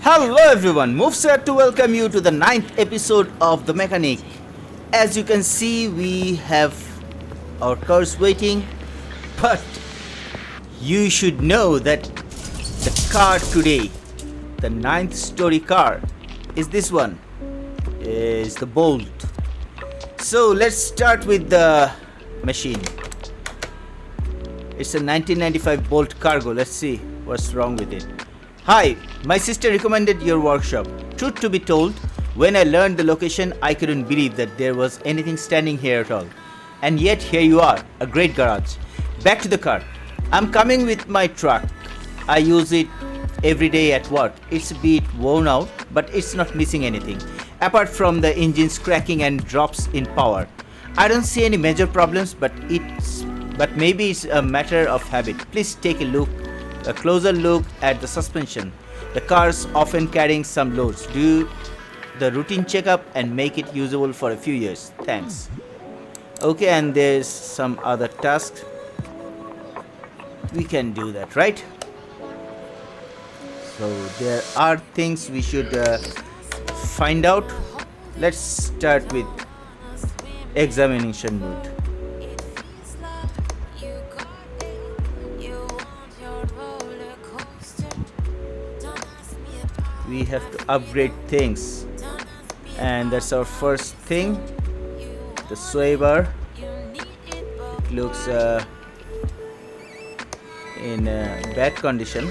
Hello everyone, MUFS here to welcome you to the ninth episode of The Mechanic. As you can see, we have our cars waiting, but you should know that the car today, the ninth story car, is this one, is the Bolt. So let's start with the machine. It's a 1995 Bolt Cargo. Let's see what's wrong with it. Hi, my sister recommended your workshop. Truth to be told, when I learned the location, I couldn't believe that there was anything standing here at all. And yet here you are, a great garage. Back to the car. I'm coming with my truck. I use it every day at work. It's a bit worn out, but it's not missing anything, apart from the engine's cracking and drops in power. I don't see any major problems, but maybe it's a matter of habit. Please take a closer look at the suspension. The car's often carrying some loads. Do the routine checkup and make it usable for a few years. Thanks. Okay, and there's some other tasks. We can do that, right? So there are things we should find out. Let's start with examination mode. We have to upgrade things, and that's our first thing. The sway bar. It looks in bad condition.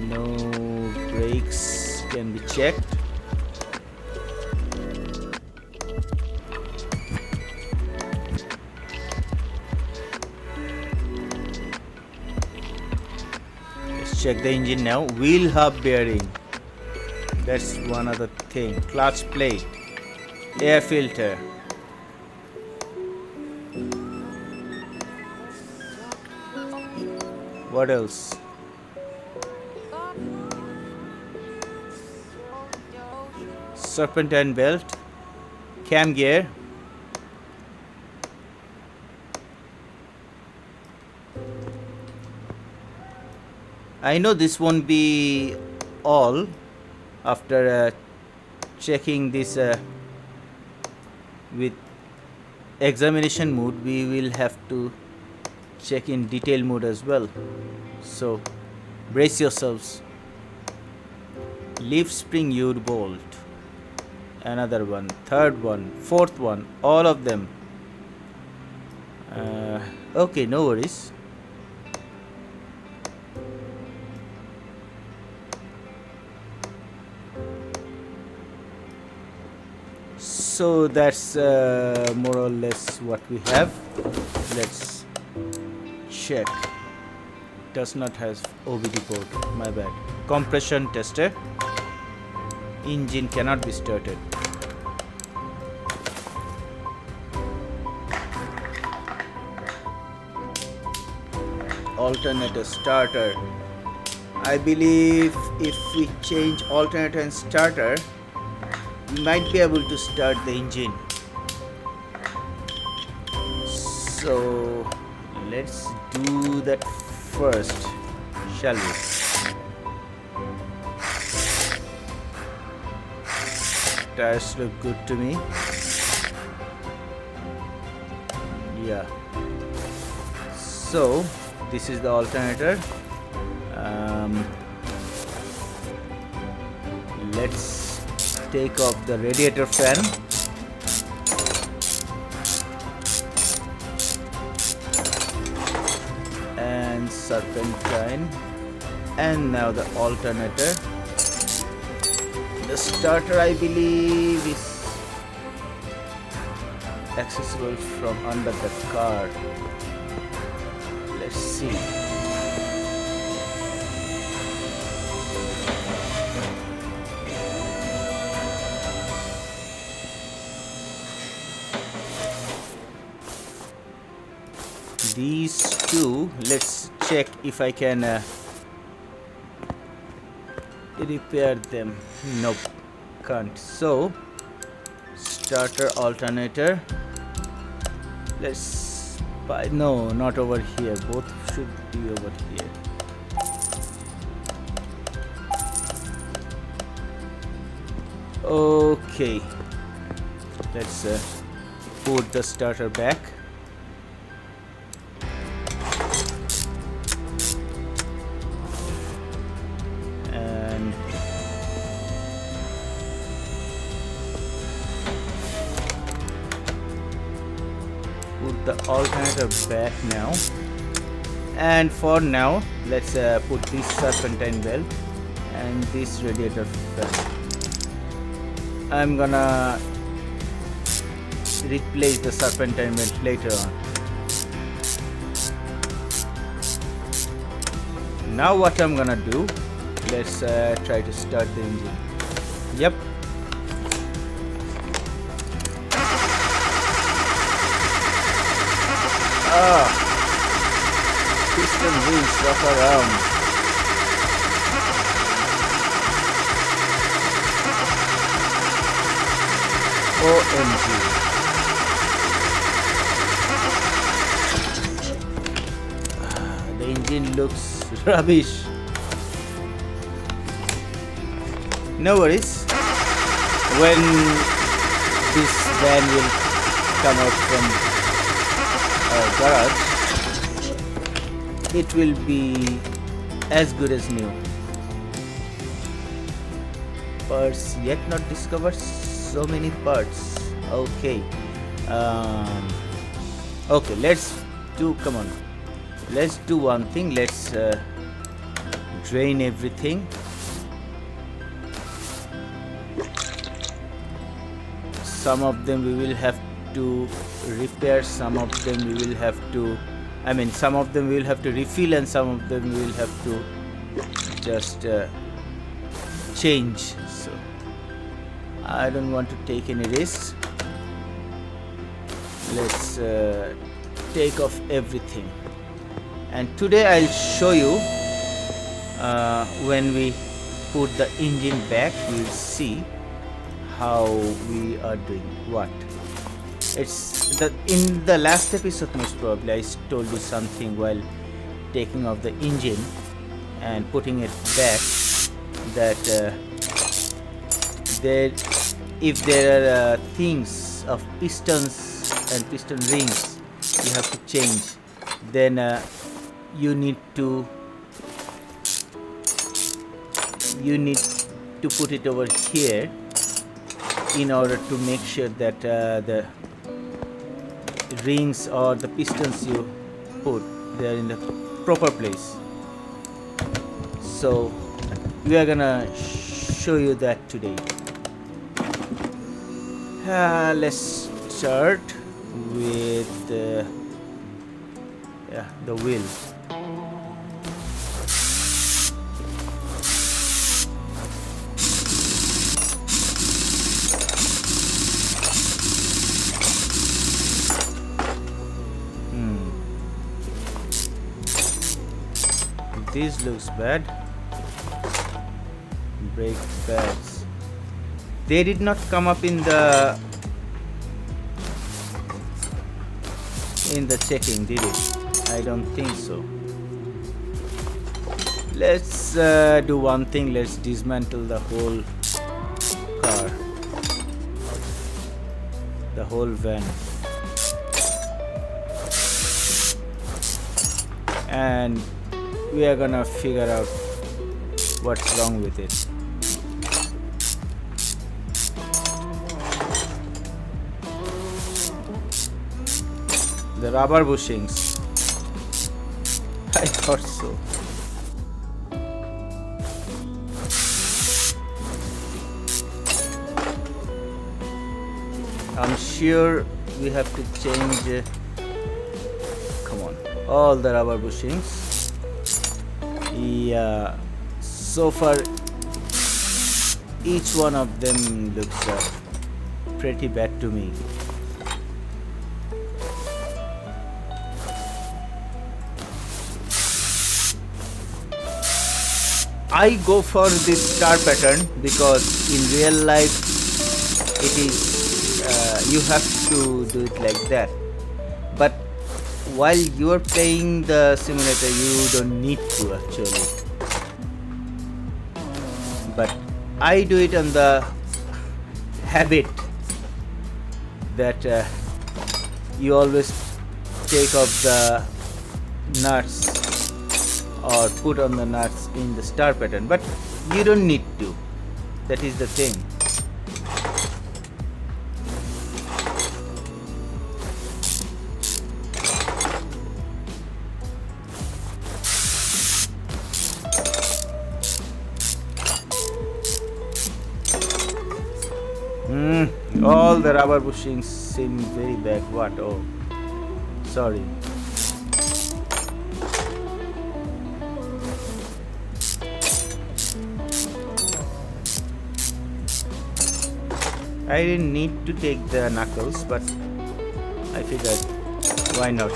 No brakes can be checked. Check the engine now. Wheel hub bearing. That's one other thing. Clutch plate. Air filter. What else? Serpentine belt. Cam gear. I know this won't be all. After checking this with examination mode, we will have to check in detail mode as well. So brace yourselves. Leaf spring U-bolt. Another one, third one, fourth one, all of them. Okay, no worries. So that's more or less what we have. Let's check. Does not have OBD port. My bad. Compression tester. Engine cannot be started. Alternator starter. I believe if we change alternator and starter, we might be able to start the engine. So let's do that first, shall we? Tires look good to me. Yeah. So this is the alternator. Let's take off the radiator fan. And serpentine. And now the alternator. The starter, I believe, is accessible from under the car. Let's see. These two, let's check if I can repair them. Nope, can't. So starter, alternator. Let's buy. No, not over here. Both should be over here. Okay, let's put the starter back. And put the alternator back now. And for now, let's put this serpentine valve and this radiator fan. I'm gonna replace the serpentine valve later on. Now what I'm gonna do, let's try to start the engine. Yep. Piston wheels rock around. OMG. The engine looks rubbish. No worries. When this van will come out from our garage, it will be as good as new. Parts yet not discovered. So many parts. Okay. Okay, let's do. Come on. Let's do one thing. Let's drain everything. Some of them we will have to repair. Some of them we will have to. Some of them we will have to refill, and some of them we will have to just change. So I don't want to take any risks. Let's take off everything. And today I'll show you when we put the engine back, you'll see how we are doing what. It's the in the last episode most probably I told you something while taking off the engine and putting it back, that if there are things of pistons and piston rings you have to change, then you need to put it over here in order to make sure that the rings or the pistons you put, they are in the proper place. So we are gonna show you that today. Let's start with the wheel. This looks bad. Brake pads. They did not come up in the checking, did it? I don't think so. Let's do one thing. Let's dismantle the whole car, the whole van, and we are gonna figure out what's wrong with it. The rubber bushings. I thought so. I'm sure we have to change come on, all the rubber bushings. Yeah, so far each one of them looks pretty bad to me. I go for this star pattern because in real life it is you have to do it like that, but while you are playing the simulator you don't need to actually, but I do it on the habit that you always take off the nuts or put on the nuts in the star pattern, but you don't need to. That is the thing. All the rubber bushings seem very bad. What? Oh, sorry. I didn't need to take the knuckles, but I figured, why not?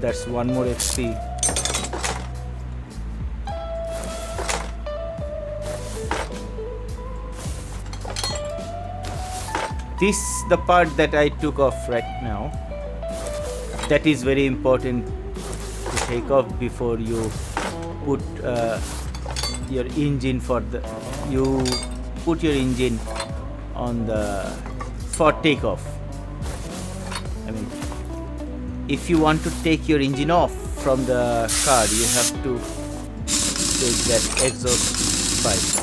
That's one more XP. This the part that I took off right now. That is very important to take off before you put your engine you put your engine on for takeoff. I mean, if you want to take your engine off from the car, you have to take that exhaust pipe.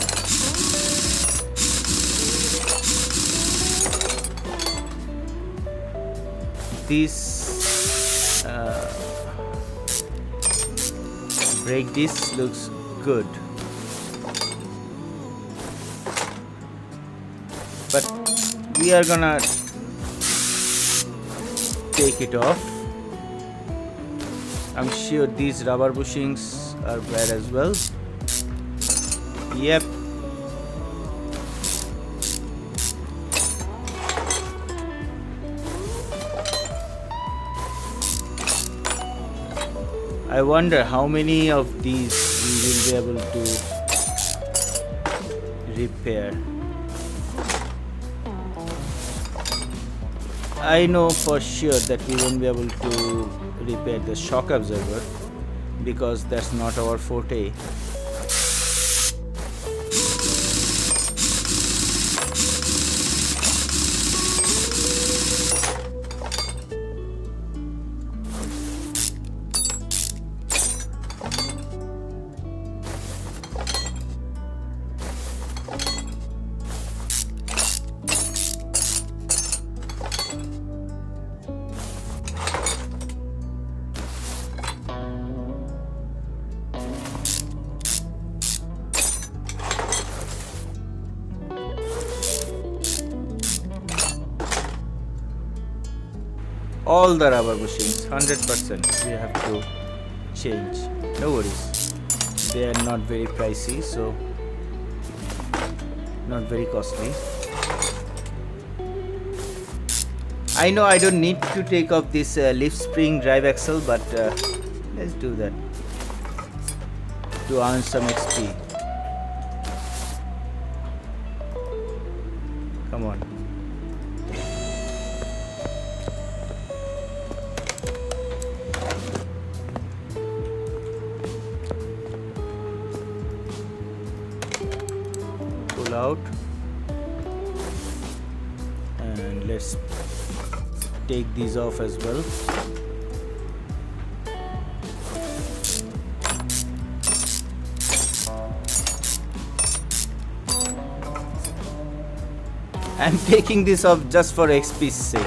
This brake disc looks good, but we are gonna take it off. I'm sure these rubber bushings are bad as well. Yep. I wonder how many of these we will be able to repair. I know for sure that we won't be able to repair the shock absorber because that's not our forte. All the rubber bushings 100% we have to change. No worries, they are not very pricey, so not very costly. I know I don't need to take off this leaf spring drive axle, but let's do that to earn some XP. Come on. Pull out and let's take these off as well. I'm taking this off just for XP's sake,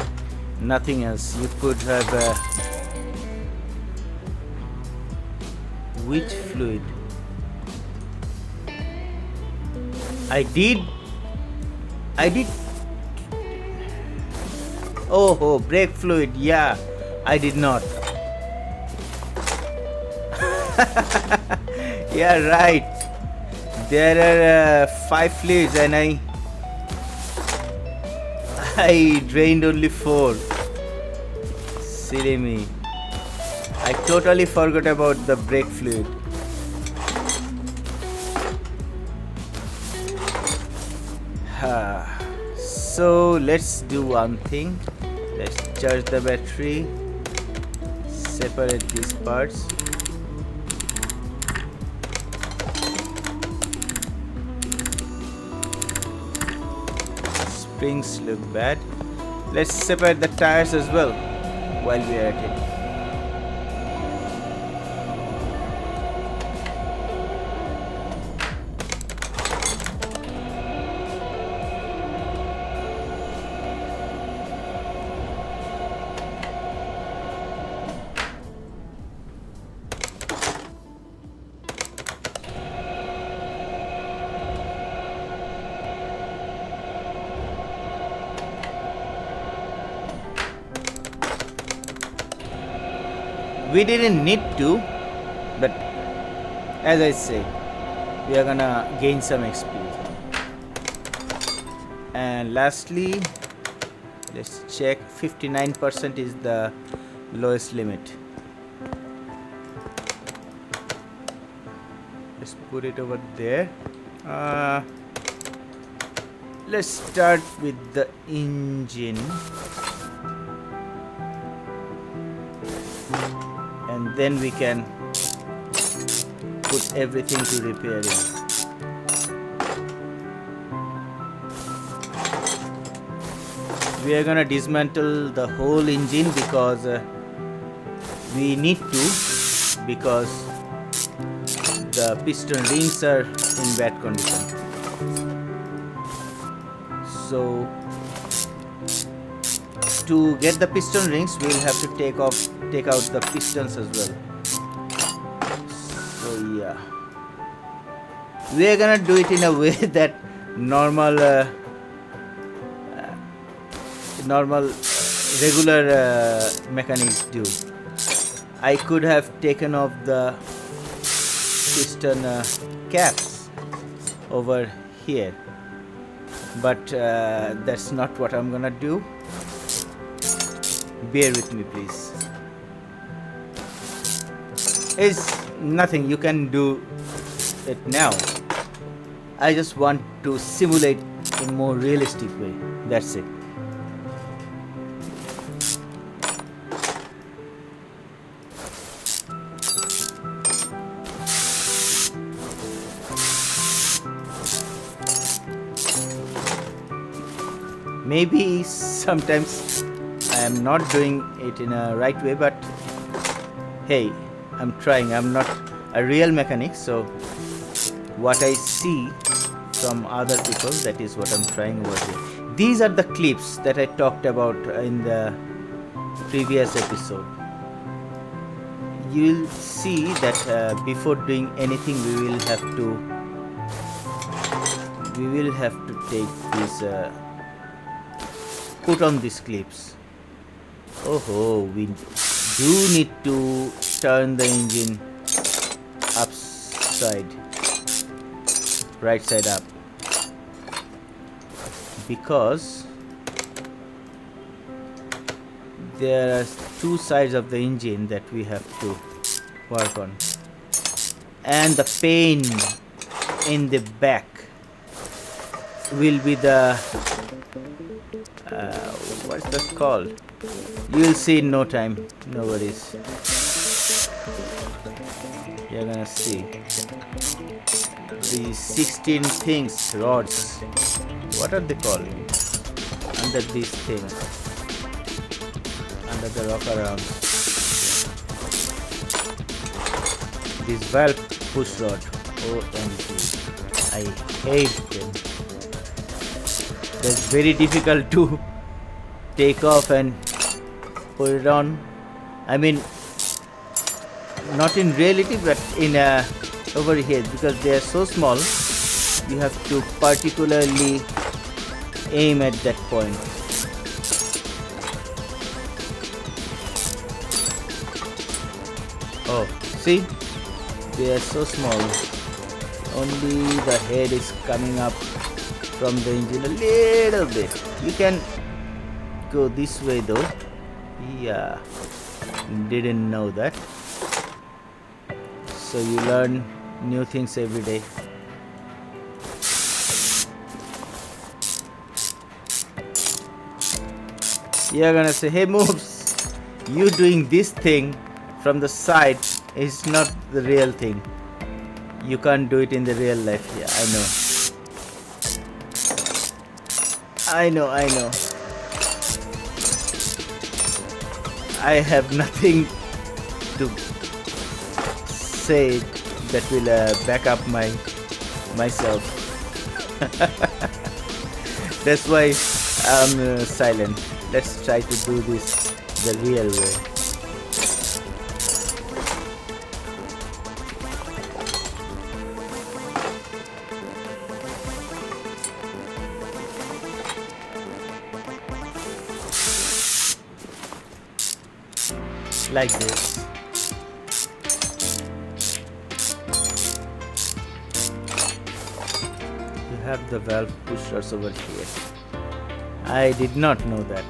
nothing else. You could have which fluid? I did. Oh, brake fluid. Yeah, I did not. Yeah, right. There are 5 fluids and I drained only 4. Silly me. I totally forgot about the brake fluid. So let's do one thing. Let's charge the battery, separate these parts. springs look bad. Let's separate the tires as well while we are at it. We didn't need to, but as I said, we are gonna gain some experience. And lastly, let's check. 59% is the lowest limit. Let's put it over there. Let's start with the engine. And then we can put everything to repair it. We are gonna dismantle the whole engine because we need to, because the piston rings are in bad condition. So to get the piston rings, we'll have to take out the pistons as well. So yeah, we are gonna do it in a way that normal regular mechanics do. I could have taken off the piston caps over here, but that's not what I'm gonna do. Bear with me, please. It's nothing, you can do it now. I just want to simulate in a more realistic way. That's it. Maybe sometimes I am not doing it in a right way, but hey, I'm trying. I'm not a real mechanic, so what I see from other people, that is what I'm trying over here. These are the clips that I talked about in the previous episode. You'll see that before doing anything, we will have to take this, put on these clips. Oh, we do need to turn the engine right side up, because there are two sides of the engine that we have to work on, and the pain in the back will be the what's that called? You'll see in no time. No worries. You're gonna see these 16 things, rods. What are they called? Under these things, under the rock around. This valve push rod. OMG, I hate them. It's very difficult to take off and put it on. I mean, not in reality, but in over here, because they are so small, you have to particularly aim at that point. Oh, see, they are so small. Only the head is coming up from the engine a little bit. You can go this way though. Yeah, didn't know that. So you learn new things every day. You're gonna say, hey MUFS, you doing this thing from the side is not the real thing. You can't do it in the real life. Yeah, I know. I know. I have nothing to say that will back up myself. That's why I'm silent. Let's try to do this the real way. Like this. You have the valve pushers over here. I did not know that.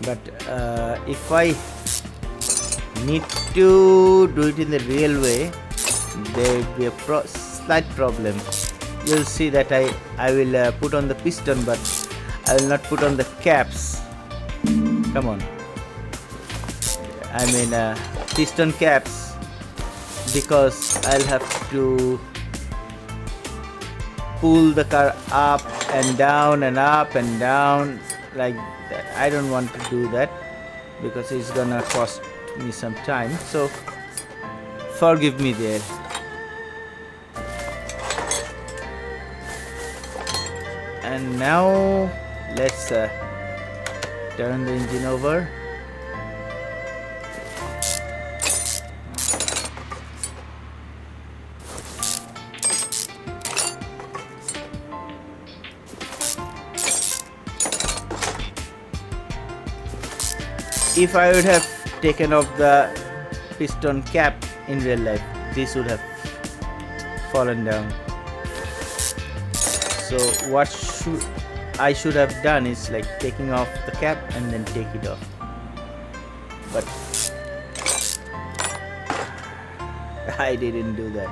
But if I need to do it in the real way, there will be a slight problem. You'll see that I will put on the piston, but I will not put on the caps. Come on. I mean piston caps, because I'll have to pull the car up and down and up and down like that. I don't want to do that because it's gonna cost me some time, so forgive me there. And now let's turn the engine over. If I would have taken off the piston cap in real life, this would have fallen down. So what I should have done is like taking off the cap and then take it off. But I didn't do that.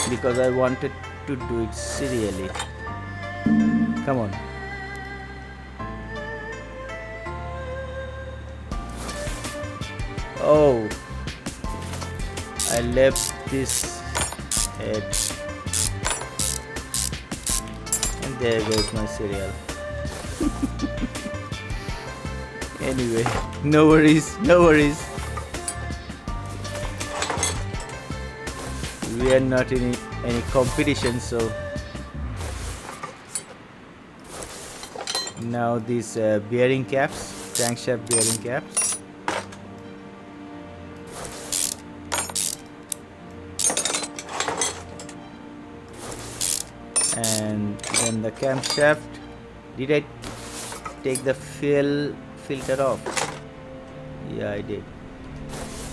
Because I wanted to do it serially. Come on. Oh, I left this head, and there goes my cereal. Anyway, no worries. We are not in any competition, so now these bearing caps, crankshaft bearing caps. And then the camshaft. Did I take the filter off? Yeah, I did.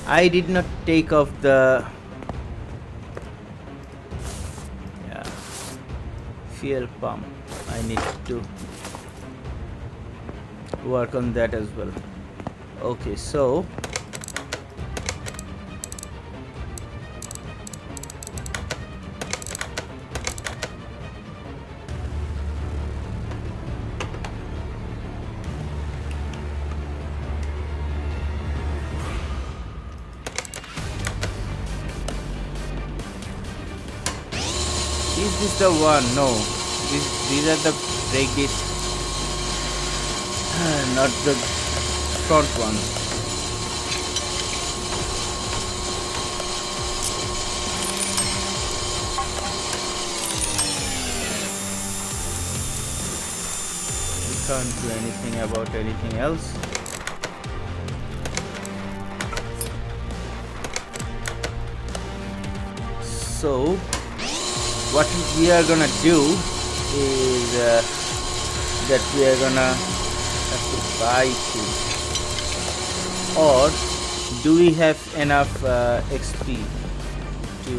I did not take off the fuel pump. I need to work on that as well. Okay, so is this the one? No, these are the brake discs, not the front ones. We can't do anything about anything else. So what we are gonna do is that we are gonna have to buy tools, or do we have enough XP to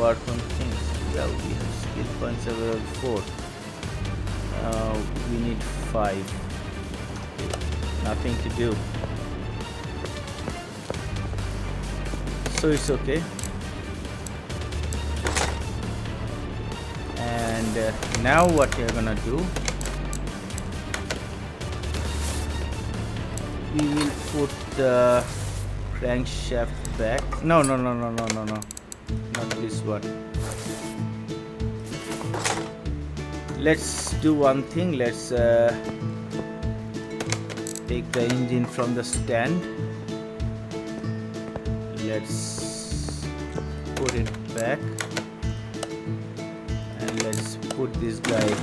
work on things? Yeah, we have skill points available 4. We need 5. Okay, nothing to do, so it's okay. And now what you're gonna do we will put the crankshaft back. No, not this one. Let's do one thing. Let's take the engine from the stand. Let's put it back and let's put this guy.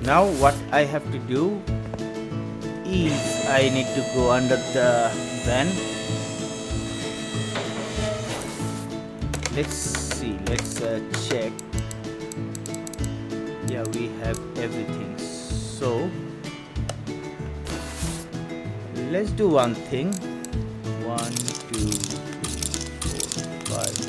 Now what I have to do is I need to go under the van. Let's see, let's check. Yeah, we have everything. So let's do one thing. 1, 2, 3, 4, 5.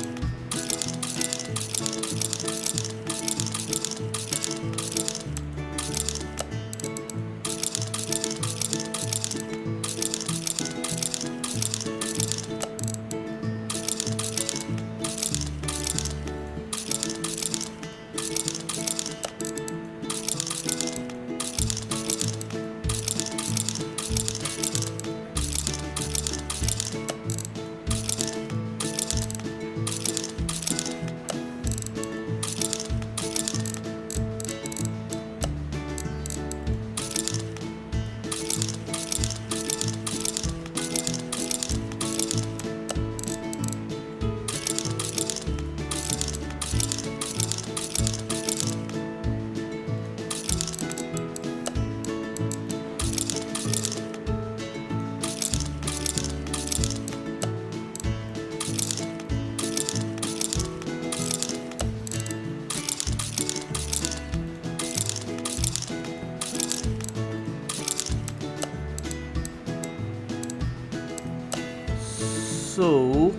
So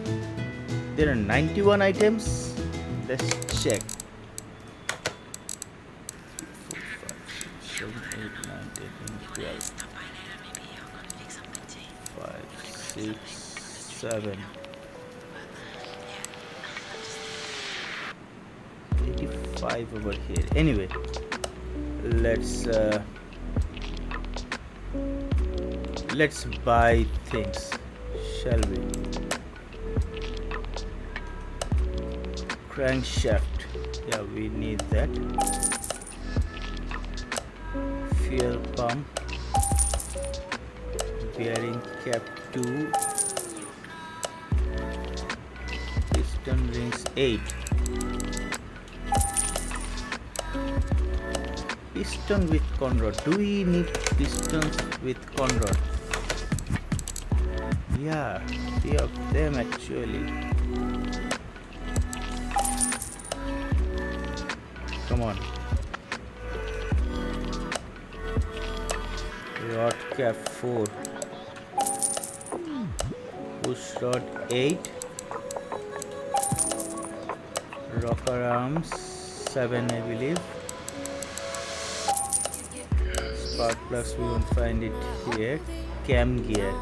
there are 91 items. Let's check. 3, 4, 5, 6, 7, 8, 9, 10, 11, 12. 5, 6, 7. 85 over here. Anyway, let's buy things, shall we? Crankshaft, yeah, we need that. Fuel pump, bearing cap 2, piston rings 8, piston with conrod. Do we need pistons with conrod? Yeah, 3 of them actually. Come on. Rod cap 4, push rod 8, rocker arms 7, I believe. Spark plugs, we won't find it here. Cam gear,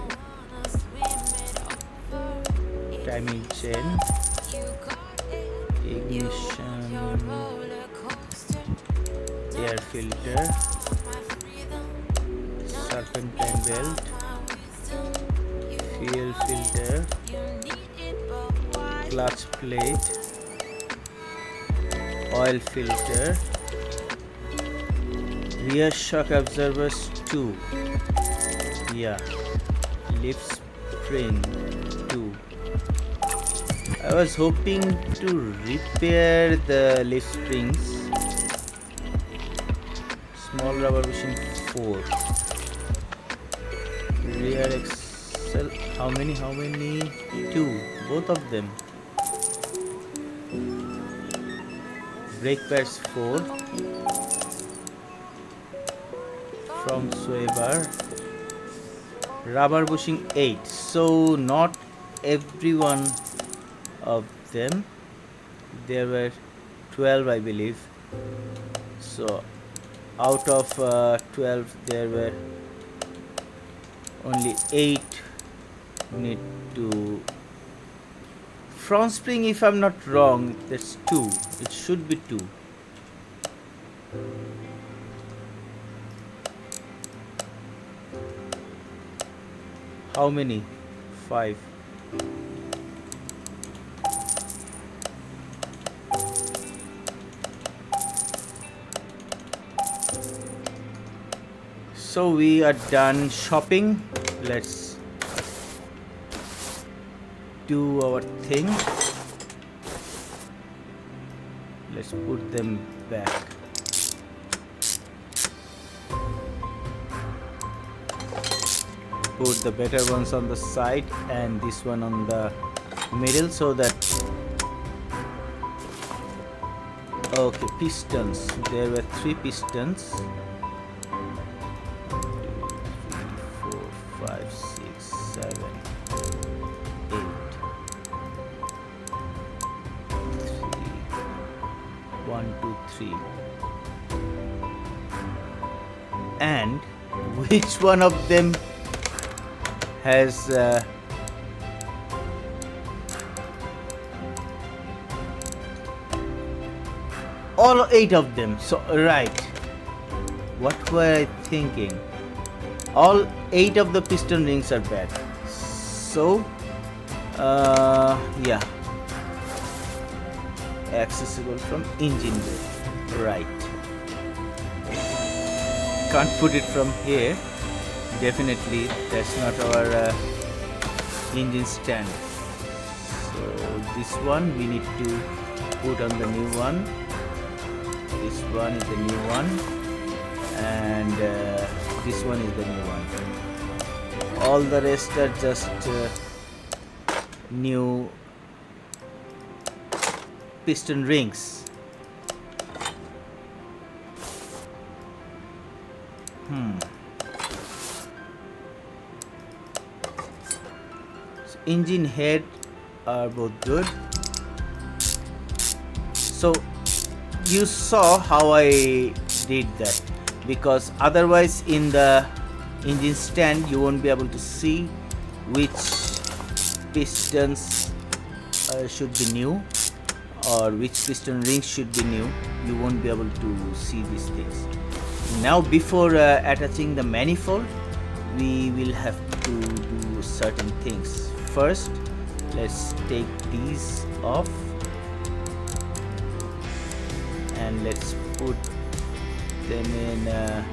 timing chain, ignition, air filter, serpentine belt, fuel filter, clutch plate, oil filter, rear shock absorbers 2, yeah, lift spring 2. I was hoping to repair the lift springs. Small rubber bushing 4, rear axle, how many 2, both of them. Brake pads 4, front sway bar, rubber bushing 8. So not every one of them, there were 12 I believe. So out of 12 there were only 8 need to. Front spring, if I'm not wrong, that's 2. It should be 2. How many? 5. So we are done shopping. Let's do our thing. Let's put them back. Put the better ones on the side and this one on the middle, so that okay, pistons. There were 3 pistons. 4, 5, 6, 7, 8. 1, 2, 3. And which one of them has all 8 of them? So right, what were I thinking? All 8 of the piston rings are bad. So yeah, accessible from engine bay. Right, can't put it from here. Definitely that's not our engine stand. So this one we need to put on the new one. This one is the new one, and this one is the new one. All the rest are just new piston rings. So engine head are both good. So you saw how I did that, because otherwise in the engine stand you won't be able to see which pistons should be new or which piston rings should be new. You won't be able to see these things. Now before attaching the manifold, we will have to do certain things. First, let's take these off and let's put them in a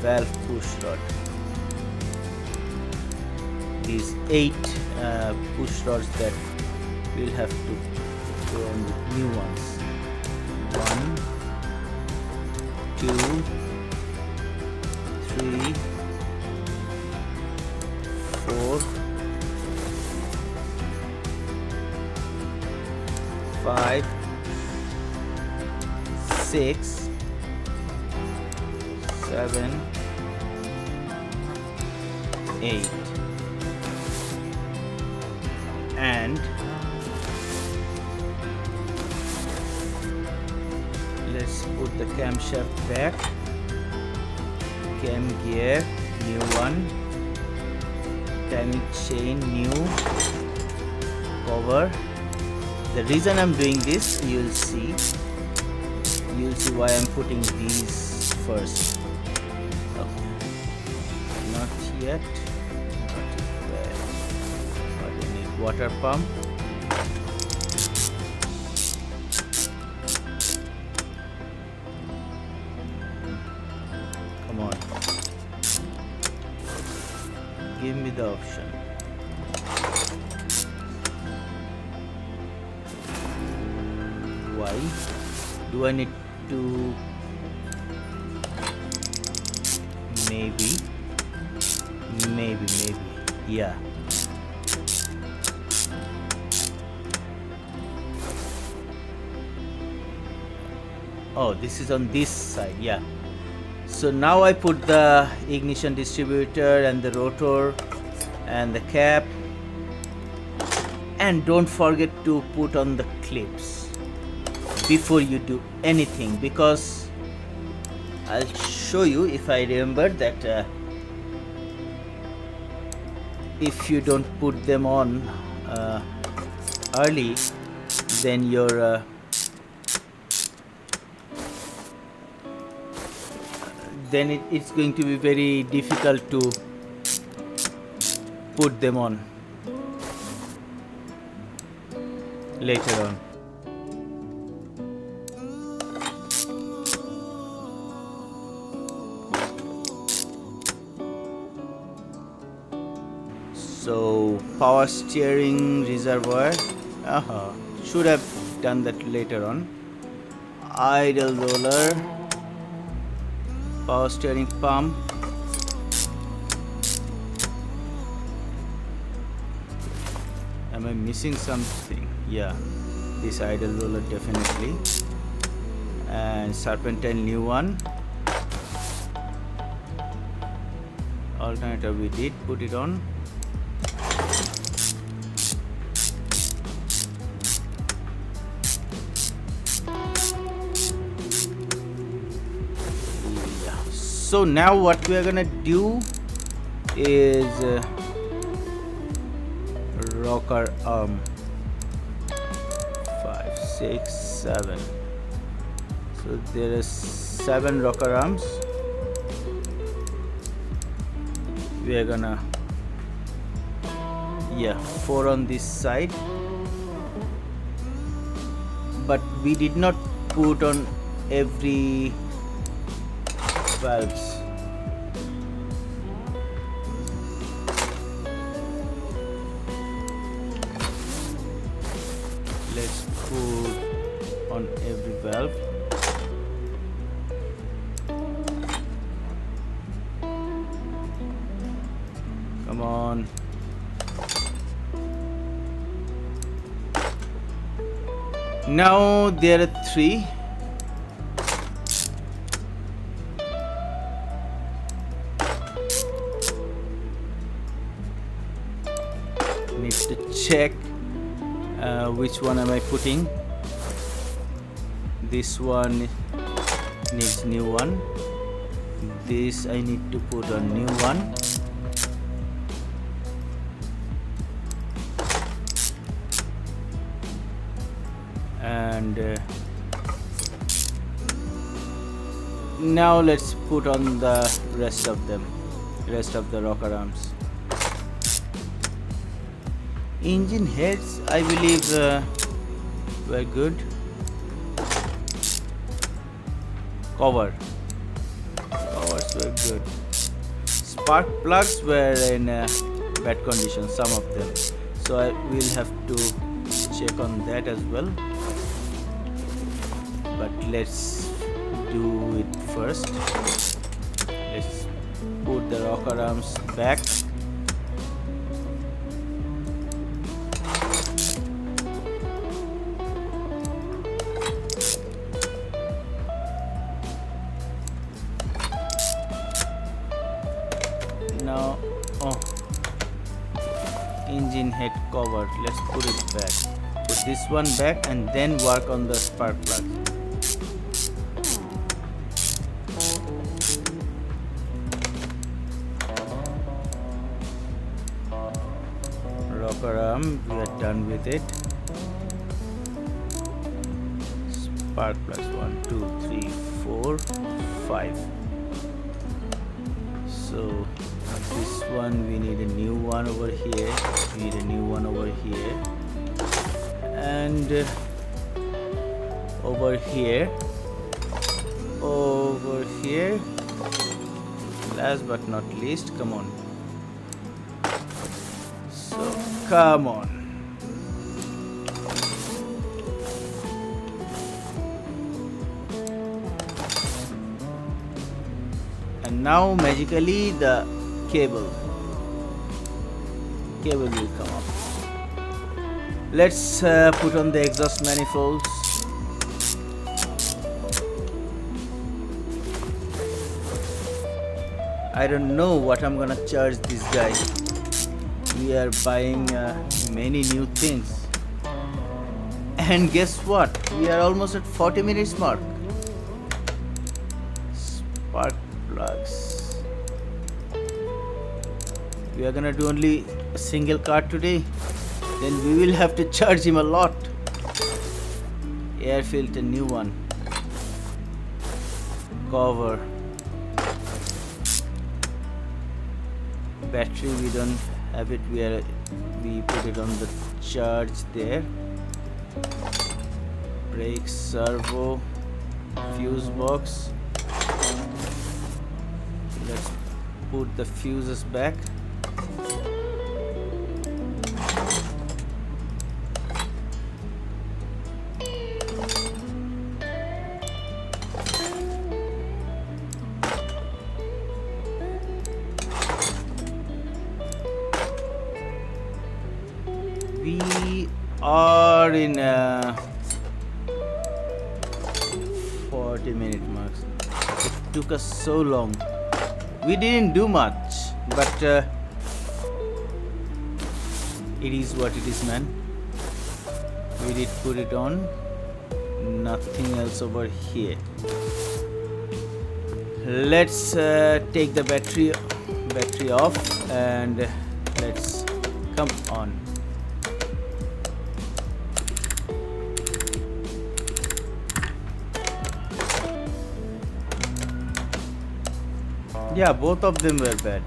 valve push rod. These 8 push rods that we'll have to go on with new ones. 1, 2, 3, 4, 5, 6, 7, 8, and let's put the camshaft back. Cam gear, new one. Timing chain, new. Cover. The reason I'm doing this, you'll see why I'm putting these first. Okay. Not yet. But we need water pump. Come on. Give me the option. Why do I need to? Maybe, yeah. Oh, this is on this side, yeah. So now I put the ignition distributor and the rotor and the cap, and don't forget to put on the clips before you do anything, because I'll show you, if I remember, that if you don't put them on early, then your then it's going to be very difficult to put them on later on. So power steering reservoir, should have done that later on. Idle roller, power steering pump, am I missing something? Yeah, this idle roller definitely, and serpentine new one. Alternator we did put it on. So now what we are gonna do is rocker arm 5, 6, 7. So there is 7 rocker arms. We are gonna 4 on this side, but we did not put on every valves. Let's put on every valve. Come on. Now there are 3. Need to check which one am I putting. This one needs new one. This I need to put on new one. And now let's put on the rest of them, rest of the rocker arms. Engine heads, I believe, were good. Covers were good. Spark plugs were in bad condition, some of them. So I will have to check on that as well. But let's do it first. Let's put the rocker arms back. Now, engine head cover, let's put it back. Put this one back and then work on the spark plug. Rocker arm, we are done with it. Spark plugs 1, 2, 3, 4, 5. So this one we need a new one over here. We need a new one over here, and over here. Last but not least, come on. So come on. And now magically the cable will come up. Let's put on the exhaust manifolds. I don't know what I'm gonna charge this guy. We are buying many new things, and guess what, we are almost at 40 minutes mark. Spark plugs, we are gonna do only a single car today, then we will have to charge him a lot. Air filter, new one. Cover. Battery we don't have it where we put it on the charge there. Brake, servo, fuse box. Let's put the fuses back. We are in 40-minute marks. It took us so long. We didn't do much, but it is what it is, man. We did put it on. Nothing else over here. Let's take the battery off and let's come on. Yeah, both of them were bad.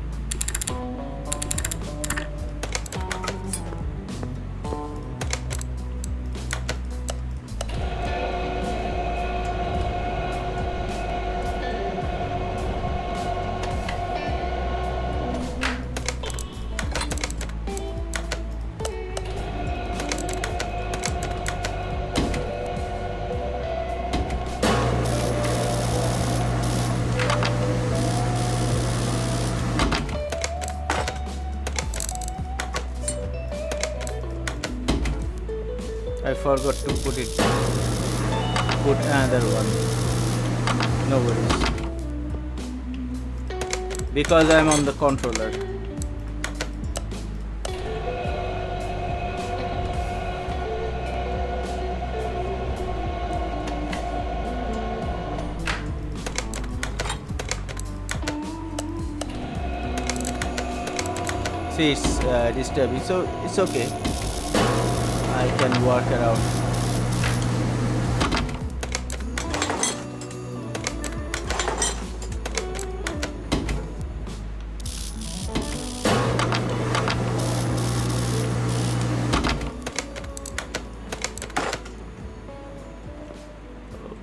I forgot to put another one. No worries. Because I'm on the controller. See, it's disturbing, so it's okay. I can work around.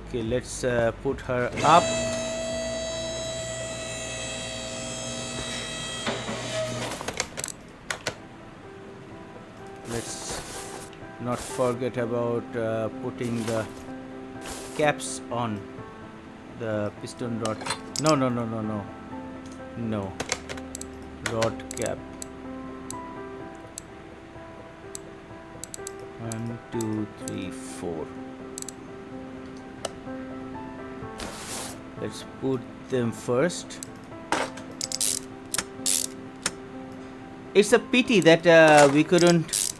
Okay, let's put her up. Let's not forget about putting the caps on the piston rod. No, rod cap. 1, 2, 3, 4. Let's put them first. It's a pity that we couldn't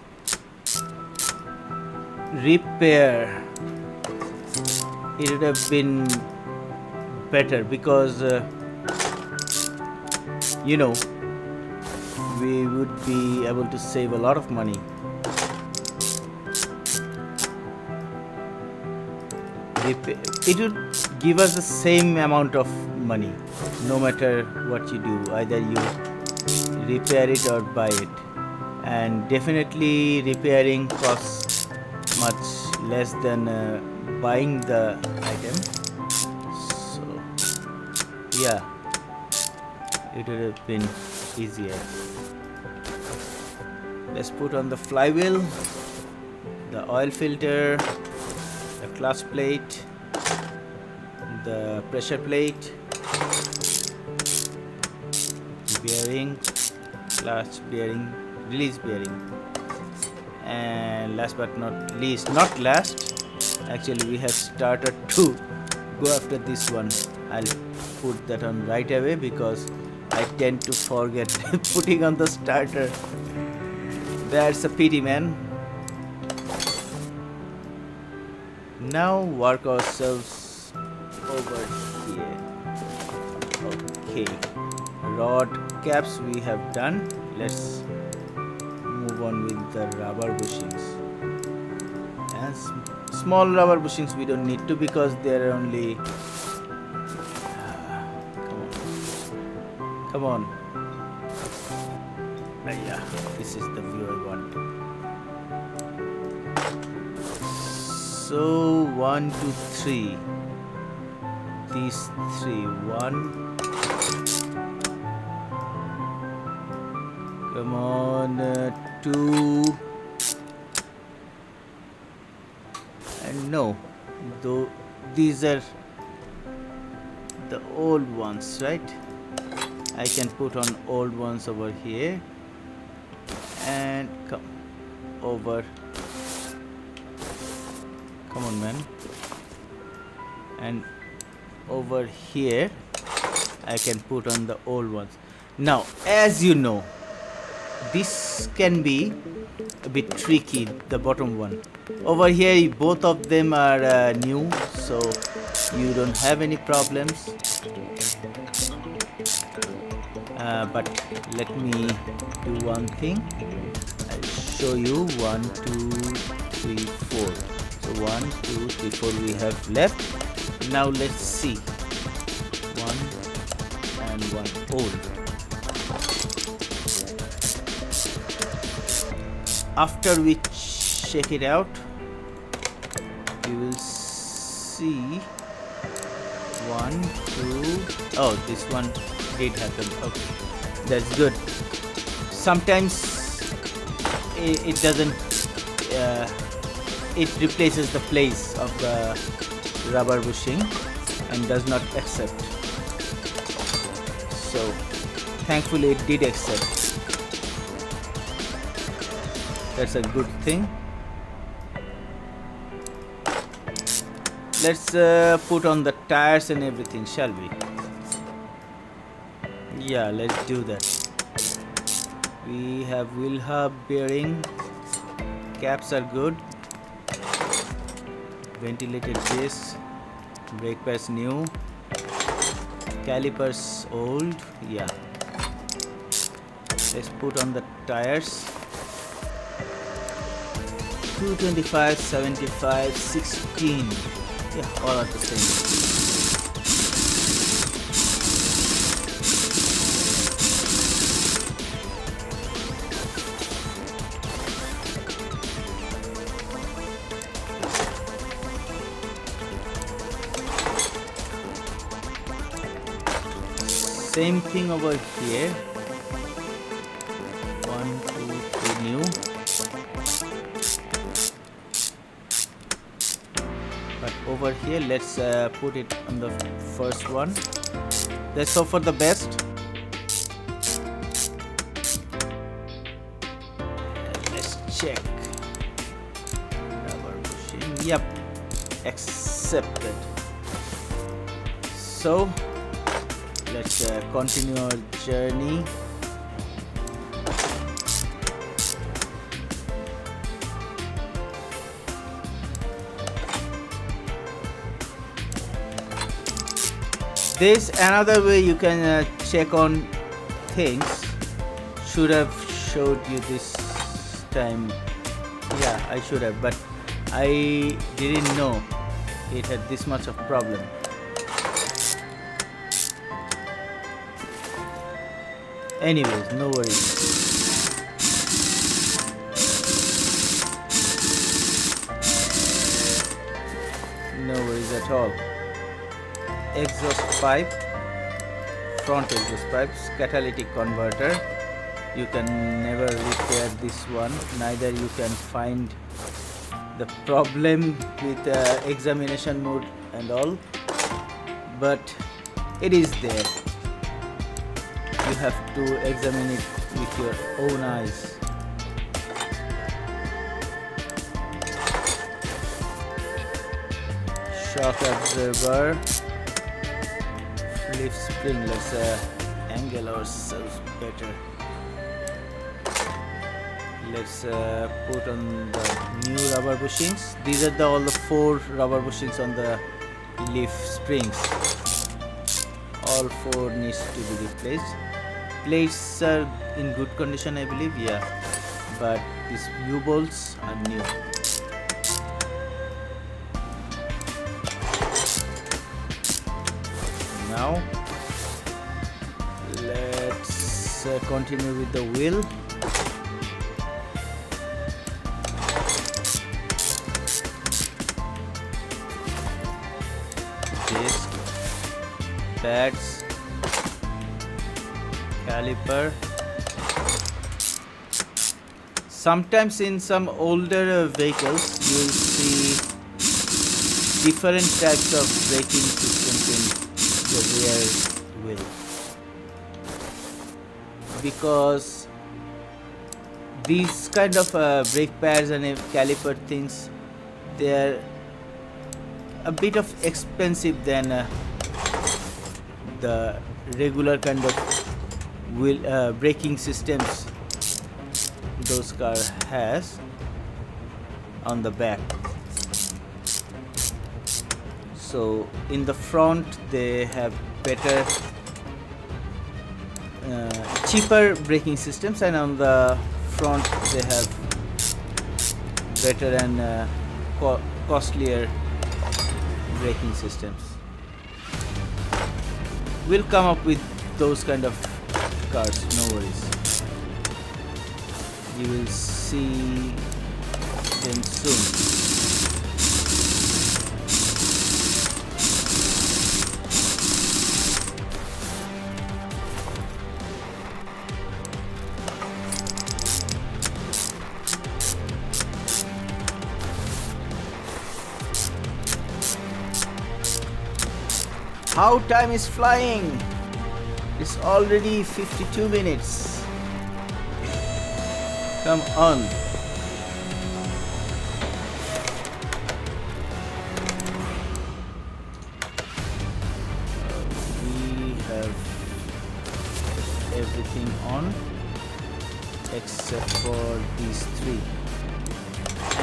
repair. It would have been better because we would be able to save a lot of money. It would give us the same amount of money no matter what you do, either you repair it or buy it, and definitely repairing costs much less than buying the item. So yeah, it would have been easier. Let's put on the flywheel, the oil filter, the clutch plate, the pressure plate, bearing, clutch bearing, release bearing, and last but not least, actually we have started to go after this one. I'll put that on right away because I tend to forget putting on the starter. That's a pity, man. Now work ourselves over here. Okay, rod caps we have done. Let's move on with the rubber bushings. And small rubber bushings we don't need to because they're only come on. Yeah. this is the view I want. So 1 2 3, these three, 1, come on, 2, and no, though these are the old ones, right? I can put on old ones over here and come over, come on man, and over here I can put on the old ones. Now as you know, this can be a bit tricky, the bottom one. Over here both of them are new, so you don't have any problems. But let me do one thing. I'll show you 1 2 3 4. So 1 2 3 4 we have left. Now let's see, 1 and 1 old. After we check it out, you will see 1 2. Oh, this one did happen. Okay, that's good. Sometimes it doesn't, it replaces the place of the rubber bushing and does not accept. So thankfully it did accept. That's a good thing. Let's put on the tires and everything, shall we? Yeah, let's do that. We have wheel hub bearing, caps are good, ventilated discs, brake pads new, calipers old. Yeah, let's put on the tires. 225, 75, 16. Yeah, all are the same. Same thing over here. 1 2 3 new. But over here, let's put it on the first one. Let's hope for the best. Let's check. Rubber bushing. Yep, accepted. So let's continue our journey. There's another way you can check on things. Should have showed you this time. Yeah, I should have, but I didn't know it had this much of problem. Anyways, no worries. No worries at all. Exhaust pipe, front exhaust pipes, catalytic converter. You can never repair this one, neither you can find the problem with examination mode and all, but it is there. You have to examine it with your own eyes. Shock absorber, flip spring. Let's angle ourselves better. Let's put on the new rubber bushings. These are all the 4 rubber bushings on the leaf springs. All 4 needs to be replaced. Plates are in good condition, I believe. Yeah, but these U-bolts are new. Now let's continue with the wheel. pads, caliper. Sometimes in some older vehicles you will see different types of braking systems in the rear wheel, because these kind of brake pads and caliper things, they are a bit of expensive than the regular kind of wheel braking systems those car has on the back. So in the front they have better cheaper braking systems, and on the front they have better and costlier braking systems. We'll come up with those kind of cars, no worries. You will see them soon. How time is flying! It's already 52 minutes. Come on. We have everything on except for these three.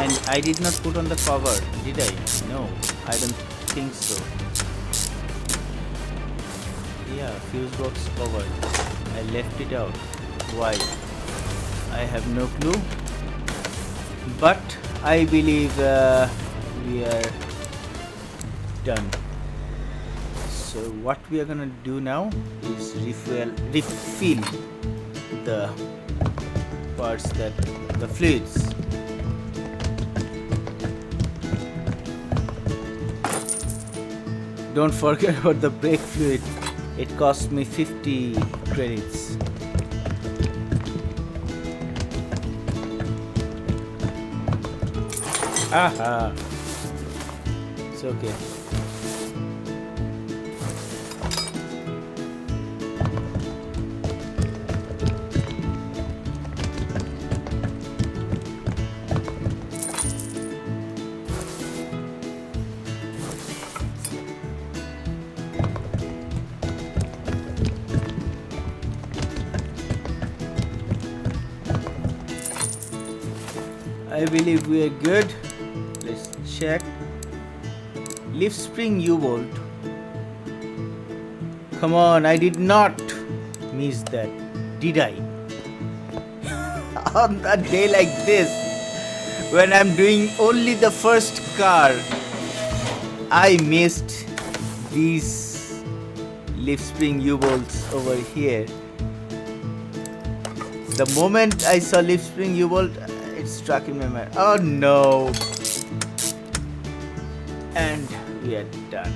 And I did not put on the cover, did I? No, I don't think so. Yeah, fuse box covered. I left it out. Why? I have no clue. But I believe we are done. So what we are gonna do now is refill the parts, that the fluids. Don't forget about the brake fluid. It cost me 50 credits. Aha! It's okay. I believe we are good. Let's check. Leaf spring U-bolt. Come on, I did not miss that, did I? On a day like this, when I'm doing only the first car, I missed these leaf spring U-bolts over here. The moment I saw leaf spring U-bolt, it struck in my mind. Oh no! And we are done.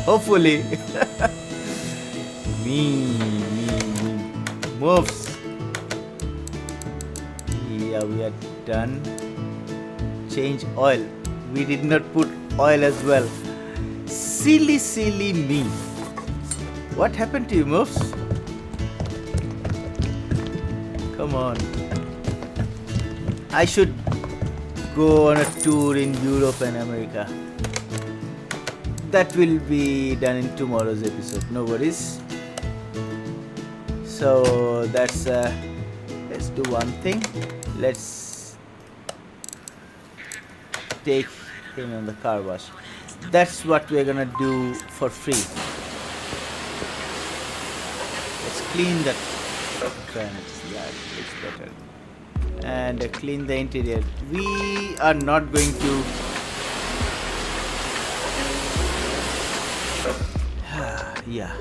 Hopefully. me. MUFS. Yeah, we are done. Change oil. We did not put oil as well. Silly me. What happened to you, MUFS? Come on. I should go on a tour in Europe and America. That will be done in tomorrow's episode, no worries. So that's let's do one thing. Let's take him on the car wash. That's what we're gonna do for free. Let's clean that trend. Yeah, it's better. And clean the interior. We are not going to yeah,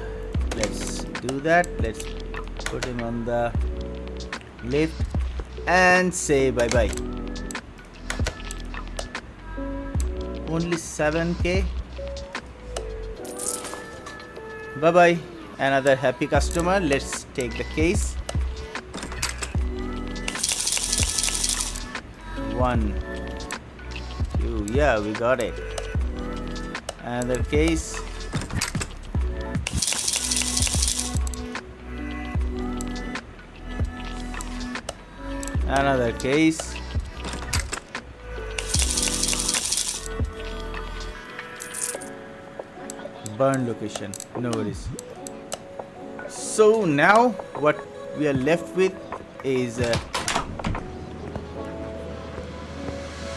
let's do that. Let's put him on the lift and say bye bye. Only 7k. Bye bye. Another happy customer. Let's take the case. 1, 2. Yeah, we got it. Another case. Another case. Burn location. No worries. So now what we are left with is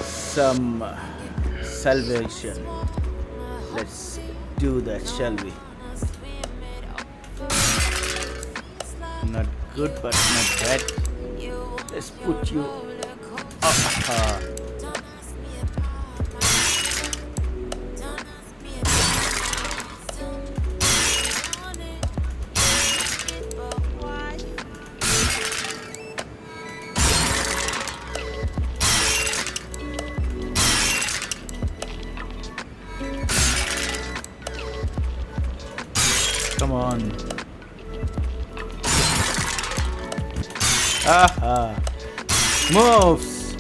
some salvation. Let's do that, shall we? Not good, but not bad. Let's put you. Come on. Aha. MUFS.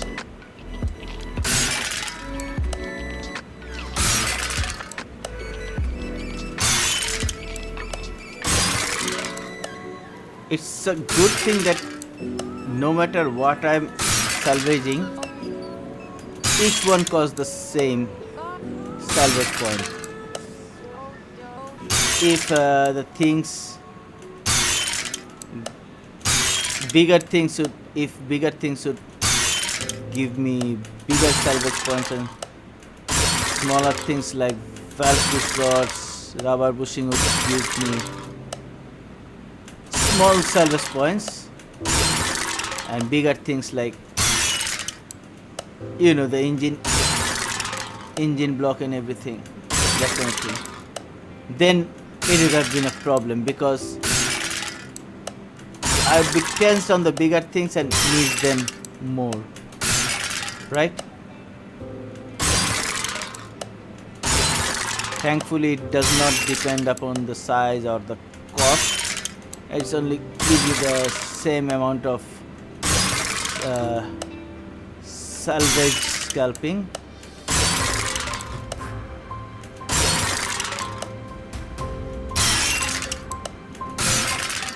It's a good thing that no matter what I'm salvaging, each one costs the same salvage point. If the things, bigger things would, if bigger things would give me bigger salvage points, and smaller things like valve push rods, rubber bushing would give me small salvage points, and bigger things like, you know, the engine block and everything, that kind of thing, then it would have been a problem, because I'd be tensed on the bigger things and need them more, right? Thankfully, it does not depend upon the size or the cost. It's only give you the same amount of salvage scalping.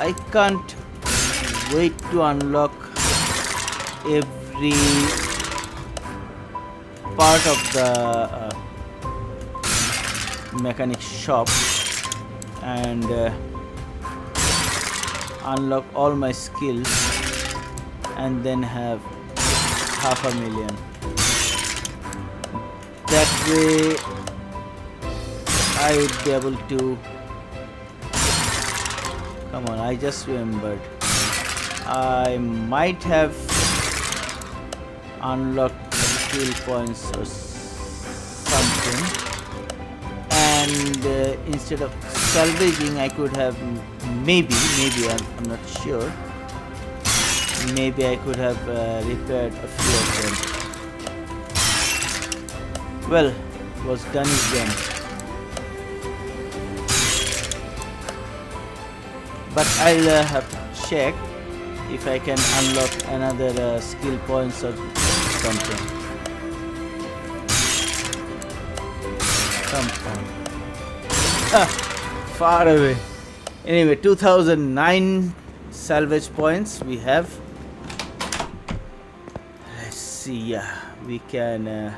I can't wait to unlock every part of the mechanic shop and unlock all my skills and then have 500,000. That way I would be able to. Come on, I just remembered. I might have unlocked skill points or something, and instead of salvaging, I could have maybe I'm not sure. Maybe I could have repaired a few of them. Well, what's done is done. But I'll have to check if I can unlock another skill points or something. Come on. Far away. Anyway, 2009 salvage points we have. Let's see. Yeah, we can.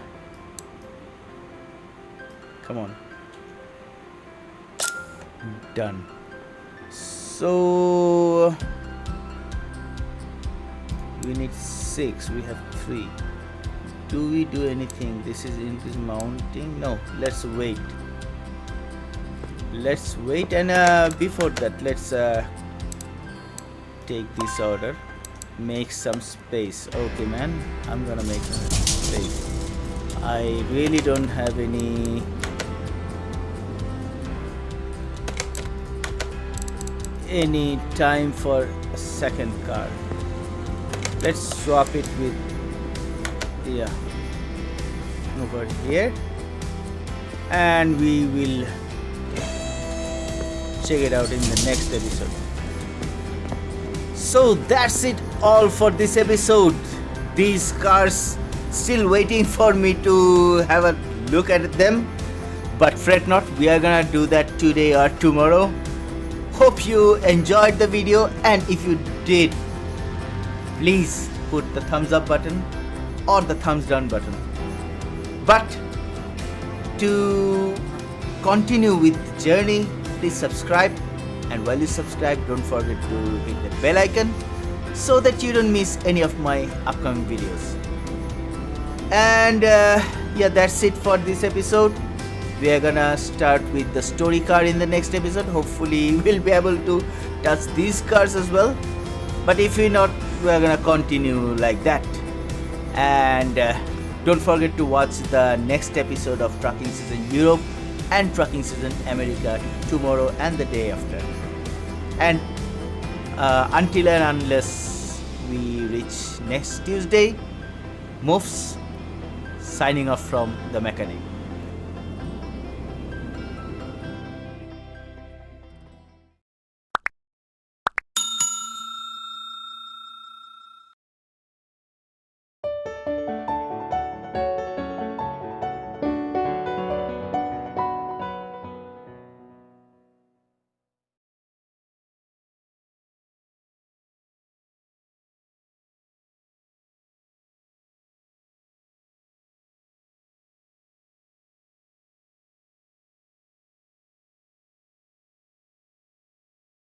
Come on. Done. So we need 6. We have 3. Do we do anything? This is mounting. No. Let's wait. And before that, let's take this order. Make some space. Okay, man. I'm gonna make some space. I really don't have any. Time for a second car. Let's swap it with over here, and we will check it out in the next episode. So that's it all for this episode. These cars still waiting for me to have a look at them, but fret not, we are gonna do that today or tomorrow. Hope you enjoyed the video, and if you did, please put the thumbs up button or the thumbs down button. But to continue with the journey, please subscribe, and while you subscribe, don't forget to hit the bell icon so that you don't miss any of my upcoming videos. And yeah, that's it for this episode. We are gonna start with the story car in the next episode. Hopefully we'll be able to touch these cars as well, but if we're not, we're gonna continue like that. And don't forget to watch the next episode of Trucking Season Europe and Trucking Season America tomorrow and the day after. And until and unless we reach next Tuesday, MUFS signing off from the mechanic.